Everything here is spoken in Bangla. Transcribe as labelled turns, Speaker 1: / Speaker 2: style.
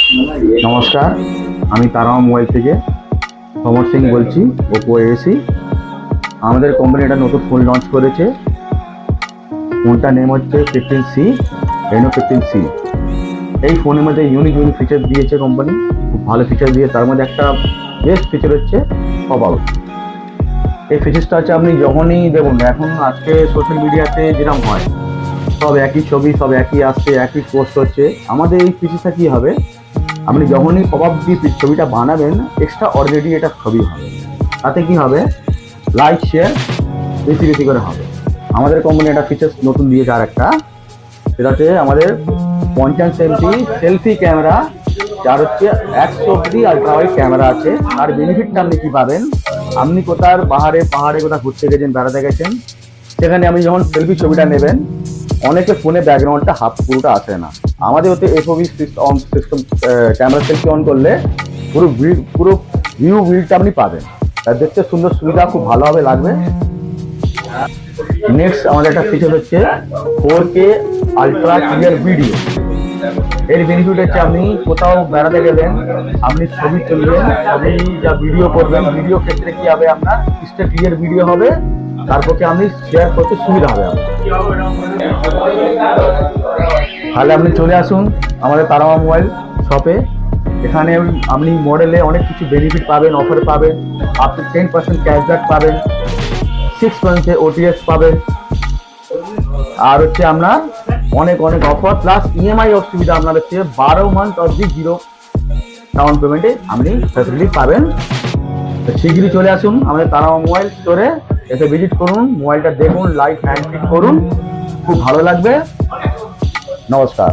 Speaker 1: নমস্কার, আমি তারামা মোবাইল থেকে সমর সিং বলছি। ওপো এসি আমাদের কোম্পানি একটা নতুন ফোন লঞ্চ করেছে। ফোনটার নেম হচ্ছে 15C, রেনো 15C। এই ফোনের মধ্যে ইউনিক ফিচার দিয়েছে কোম্পানি, খুব ভালো ফিচার দিয়ে। তার মধ্যে একটা বেস্ট ফিচার হচ্ছে পপ আউট। এই ফিচারটা হচ্ছে আপনি যখনই দেখুন, এখন আজকে সোশ্যাল মিডিয়াতে যেরকম হয়, সব একই ছবি, সব একই আসছে, একই পোস্ট হচ্ছে। আমাদের এই ফিচারটা কী হবে, আপনি যখনই পপ আপ দিয়ে ছবিটা বানাবেন, এক্সট্রা অর্ডিনারি এটা ছবি হবে। তাতে কি হবে, লাইক শেয়ার বেশি বেশি করে হবে। আমাদের কোম্পানি একটা ফিচার্স নতুন দিয়েছে আর একটা, সেটা হচ্ছে আমাদের 50 MP সেলফি ক্যামেরা, যার হচ্ছে 100 আলট্রা ওয়াইড ক্যামেরা আছে। আর বেনিফিটটা আপনি কি পাবেন, আপনি কোথাও পাহাড়ে কোথাও ঘুরতে গেছেন, বেড়াতে গেছেন, সেখানে আপনি যখন সেলফি ছবিটা নেবেন, অনেকে ফোনে ব্যাকগ্রাউন্ডটা পুরোটা আসে না। আমাদের হচ্ছে এফওভি সিস্টেম, ক্যামেরা সেলফি অন করলে পুরো ভিউ বিলটা আপনি পাবেন। তার দেখতে সুন্দর, সুবিধা খুব ভালোভাবে লাগবে। নেক্সট আমাদের একটা ফিচার হচ্ছে 4K আলট্রা ক্লিয়ার ভিডিও। এর বেনিফিট হচ্ছে আপনি কোথাও বেড়াতে গেলেন, আপনি ছবি তুলবেন, ছবি যা ভিডিও করবেন, ভিডিও ক্ষেত্রে কি হবে, আপনার ক্লিয়ার ভিডিও হবে। তারপরে আপনি শেয়ার করতে সুবিধা হবে। তাহলে আপনি চলে আসুন আমাদের তারামা মোবাইল শপে। এখানে আপনি মডেলে অনেক কিছু বেনিফিট পাবেন, অফার পাবেন। আপনি 10% ক্যাশব্যাক পাবেন, 6 মান্থে OTS পাবেন, আর হচ্ছে আপনার অনেক অফার, প্লাস EMI সুবিধা আপনার হচ্ছে 12 মান্থ অবধি 0 ডাউন পেমেন্টে আপনি ফ্যাসিলিটি পাবেন। শীঘ্রই চলে আসুন আমাদের তারামা মোবাইল স্টোরে, এসে ভিজিট করুন, মোবাইলটা দেখুন, লাইভ হ্যান্ড ফিট করুন, খুব ভালো লাগবে। নমস্কার।